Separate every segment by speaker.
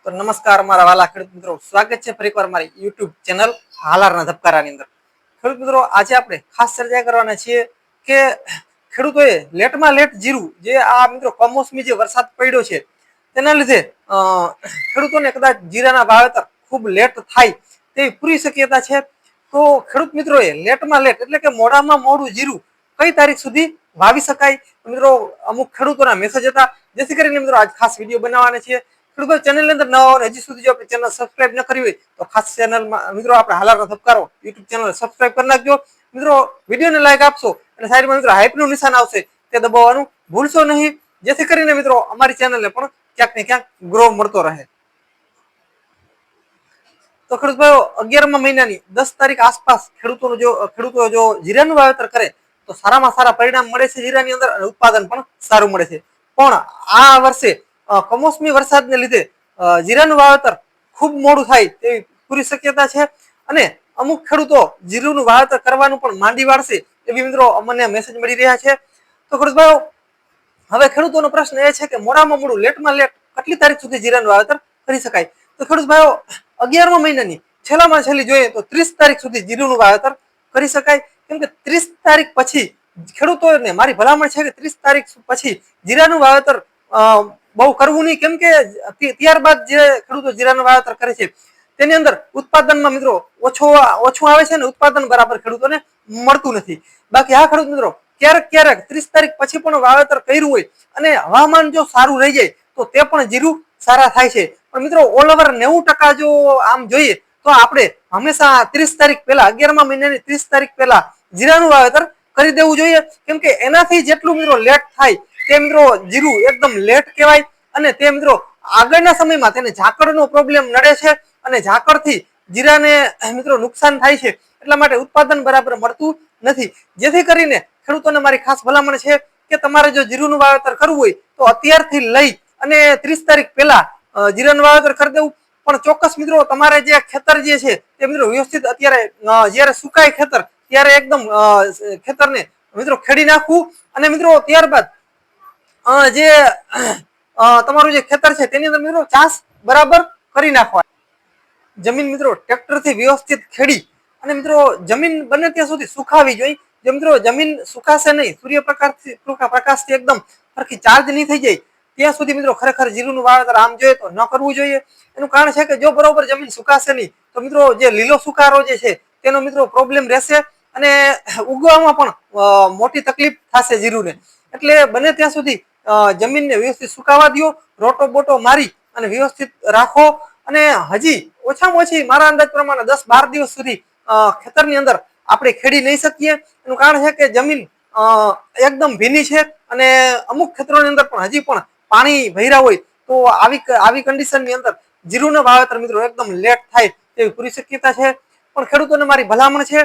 Speaker 1: તો નમસ્કાર મારા વાલા ખેડૂત મિત્રો, સ્વાગત છે ફરીવાર મારી યુટ્યુબ ચેનલ હાલારના ધબકારાની અંદર. ખેડૂત મિત્રો, આજે આપણે ખાસ ચર્ચા કરવાના છીએ કે ખેડૂતોએ લેટમાં લેટ જીરું જે આ મિત્રો કમોસમી જે વરસાદ પડ્યો છે તેના લીધે ખેડૂતોને કદાચ જીરાના વાવેતર ખૂબ લેટ થાય તેવી પૂરી શક્યતા છે. તો ખેડૂત મિત્રોએ લેટમાં લેટ એટલે કે મોડામાં મોડું જીરું કઈ તારીખ સુધી વાવી શકાય? મિત્રો અમુક ખેડૂતોના મેસેજ હતા, જેથી કરીને મિત્રો આજ ખાસ વિડીયો બનાવવાના છીએ. ખેડૂતો ચેનલ અંદર નવા હોય, હજી સુધી જો આપણે ચેનલ સબસ્ક્રાઇબ ન કરી હોય તો ખાસ ચેનલમાં મિત્રો આપણે હાલારનો ધબકારો યુટ્યુબ ચેનલ સબસ્ક્રાઇબ કરી નાખજો. મિત્રો વિડીયોને લાઈક આપશો અને સાઈડમાં મિત્રો હાઈપનું નિશાન આવશે તે દબાવવાનું ભૂલશો નહીં, જેથી કરીને મિત્રો અમારી ચેનલને પણ ક્યાંક ને ક્યાંક ગ્રો મળતો રહે. તો ખેડૂત ભાઈઓ, 11મા મહિનાની 10 તારીખ આસપાસ ખેડૂતો જો જીરાનું વાવેતર કરે તો સારામાં સારા પરિણામ મળે છે જીરાની અંદર, અને ઉત્પાદન પણ સારું મળે છે. પણ આ વર્ષે કમોસમી વરસાદને લીધે જીરાનું વાવેતર ખૂબ મોડું થાય તેવી પૂરી શક્યતા છે, અને અમુક ખેડૂતો જીરુનું વાવેતર કરવાનું પણ માંડી વાળશે એવી મિત્રો અમને મેસેજ મળી રહ્યા છે. તો ખેડૂત ભાઈઓ, હવે ખેડૂતોનો પ્રશ્ન એ છે કે મોડામાં મોડું લેટમાં લેટ કેટલી તારીખ સુધી જીરાનું વાવેતર કરી શકાય? તો ખેડૂત ભાઈઓ, 11મા મહિનાની છેલ્લામાં છેલ્લી જોઈએ તો 30 તારીખ સુધી જીરુનું વાવેતર કરી શકાય. કેમ કે 30 તારીખ પછી ખેડૂતોને મારી ભલામણ છે કે 30 તારીખ પછી જીરાનું વાવેતર બહુ કરવું નહીં. કેમ કે ત્યારબાદ જે ખેડૂતો જીરાનું વાવેતર કરે છે તેની અંદર ઉત્પાદનમાં મિત્રો ઓછું આવે છે, અને ઉત્પાદન બરાબર ખેડૂતોને મળતું નથી. બાકી હા ખેડૂત મિત્રો, ક્યારેક 30 તારીખ પછી પણ વાવેતર કર્યું હોય અને હવામાન જો સારું રહી જાય તો તે પણ જીરું સારા થાય છે. પણ મિત્રો ઓલ ઓવર 90% જો આમ જોઈએ તો આપણે હંમેશા 30 તારીખ પહેલા 11મા મહિનાની 30 તારીખ પહેલા જીરાનું વાવેતર કરી દેવું જોઈએ. કેમ કે એનાથી જેટલું મિત્રો લેટ થાય તે મિત્રો જીરું એકદમ લેટ કહેવાય, અને તે મિત્રો આગળના સમયમાં તેને ઝાકળનો પ્રોબ્લેમ નડે છે, અને ઝાકળથી જીરાને મિત્રો નુકસાન થાય છે. એટલા માટે ઉત્પાદન બરાબર મળતું નથી. જેથી કરીને ખેડૂતોને મારી ખાસ ભલામણ છે કે તમારે જો જીરુનું વાવેતર કરવું હોય તો અત્યારથી લઈ અને 30 તારીખ પહેલા જીરાનું વાવેતર કરી દેવું. પણ ચોક્કસ મિત્રો તમારે જે ખેતર જે છે તે મિત્રો વ્યવસ્થિત અત્યારે જ્યારે સુકાય ખેતર ત્યારે એકદમ ખેતરને મિત્રો ખેડી નાખવું, અને મિત્રો ત્યારબાદ જે તમારું જે ખેતર છે તેની અંદર મિત્રો ચાસ બરાબર કરી નાખવા. જમીન મિત્રો ટ્રેક્ટરથી વ્યવસ્થિત ખેડી અને મિત્રો જમીન બને ત્યાં સુધી સુકાવી જોઈએ. જો મિત્રો જમીન સુકાશે નહીં, સૂર્યપ્રકાશથી એકદમ સરખી ચાર્જ નહીં થઈ જાય ત્યાં સુધી મિત્રો ખરેખર જીરુનું વાવેતર આમ જોઈએ તો ન કરવું જોઈએ. એનું કારણ છે કે જો બરોબર જમીન સુકાશે નહીં તો મિત્રો જે લીલો સુકારો જે છે તેનો મિત્રો પ્રોબ્લેમ રહેશે, અને ઉગવામાં પણ મોટી તકલીફ થશે જીરુને. એટલે બને ત્યાં સુધી જમીનને વ્યવસ્થિત સુકાવા દો, રોટો બોટો મારી અને વ્યવસ્થિત રાખો. અને હજી ઓછામાં ઓછી મારા અંદાજ પ્રમાણે 10-12 દિવસ સુધી ખેતરની અંદર આપણે ખેડી નહીં શકીએ. એનું કારણ છે કે જમીન એકદમ ભીની છે, અને અમુક ખેતરોની અંદર પણ હજી પણ પાણી ભર્યા હોય તો આવી કન્ડિશનની અંદર જીરુના વાવેતર મિત્રો એકદમ લેટ થાય તેવી પૂરી શક્યતા છે. પણ ખેડૂતોને મારી ભલામણ છે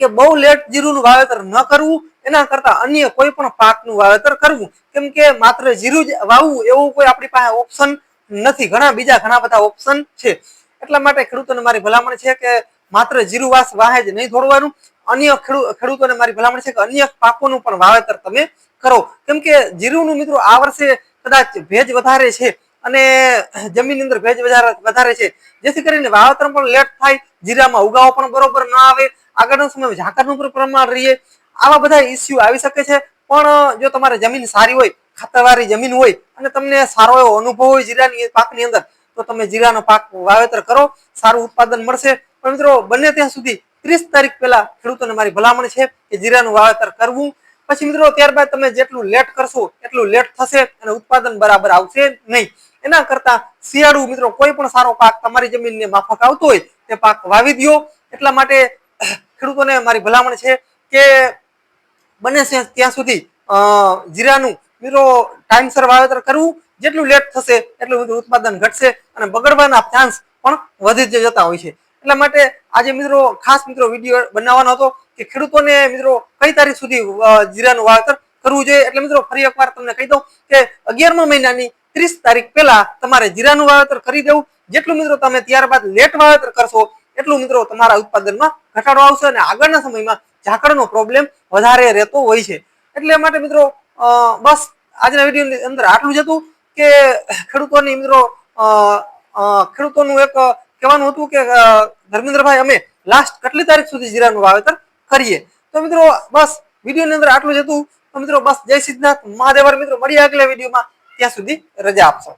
Speaker 1: કે બહુ લેટ જીરુનું વાવેતર ન કરવું, એના કરતા અન્ય કોઈ પણ પાકનું વાવેતર કરવું. કેમ કે માત્ર જીરું જ વાવવું એવું કોઈ આપણી પાસે ઓપ્શન નથી, ઘણા બધા ઓપ્શન છે. એટલા માટે ખેડૂતોને મારી ભલામણ છે કે માત્ર જીરું વાહે જ નહીં દોડવાનું. અન્ય ખેડૂતોને મારી ભલામણ છે કે અન્ય પાકોનું પણ વાવેતર તમે કરો. કેમ કે જીરુનું મિત્રો આ વર્ષે કદાચ ભેજ વધારે છે અને જમીનની અંદર ભેજ વધારે છે, જેથી કરીને વાવેતર પણ લેટ થાય, જીરામાં ઉગાવો પણ બરોબર ન આવે, આગળના સમયમાં ઝાકળનું પણ પ્રમાણ રહીએ, આવા બધા ઇસ્યુ આવી શકે છે. પણ જો તમારે જમીન સારી હોય, ખાતરવાળી જમીન હોય અને તમને સારો એવો અનુભવ હોય જીરાની પાકની અંદર, તો તમે જીરાનો પાક વાવેતર કરો, સારું ઉત્પાદન મળશે. પણ મિત્રો બને ત્યાં સુધી 30 તારીખ પહેલા ખેડૂતોને મારી ભલામણ છે કે જીરાનું વાવેતર કરવું. પછી મિત્રો ત્યારબાદ તમે જેટલું લેટ કરશો એટલું લેટ થશે અને ઉત્પાદન બરાબર આવશે નહીં. એના કરતા શિયાળુ મિત્રો કોઈ પણ સારો પાક તમારી જમીનને માફક આવતો હોય તે પાક વાવી દો. એટલા માટે ખેડૂતોને મારી ભલામણ છે કે બને છે ત્યાં સુધી જીરાનું મિત્રો ટાઈમસર વાવેતર કરવું. જેટલું લેટ થશે એટલું બધું ઉત્પાદન ઘટશે અને બગડવાના ચાન્સ પણ વધી જતા હોય છે. એટલા માટે આજે મિત્રો ખાસ મિત્રો વિડીયો બનાવવાનો હતો કે ખેડૂતોને મિત્રો કઈ તારીખ સુધી જીરાનું વાવેતર કરવું જોઈએ. એટલે મિત્રો ફરી એકવાર તમને કહી દઉં કે 11મા મહિનાની 30 તારીખ પહેલા તમારે જીરાનું વાવેતર કરી દેવું. જેટલું મિત્રો તમે ત્યારબાદ લેટ વાવેતર કરશો એટલું મિત્રો તમારા ઉત્પાદનમાં ઘટાડો આવશે, અને આગળના સમયમાં ઝાકળનો પ્રોબ્લેમ વધારે રહેતો હોય છે. એટલે માટે મિત્રો બસ આજના વિડીયોની અંદર આટલું જ હતું કે ખેડૂતોની મિત્રો ખેડૂતોનું એક કહેવાનું હતું કે ધર્મેન્દ્રભાઈ અમે લાસ્ટ કેટલી તારીખ સુધી જીરાનું વાવેતર કરીએ. તો મિત્રો બસ વિડીયોની અંદર આટલું જ હતું. તો મિત્રો બસ જય સિદ્ધનાથ મહાદેવ. મિત્રો મળીએ આગલા વિડીયોમાં, ત્યાં સુધી રજા આપશો.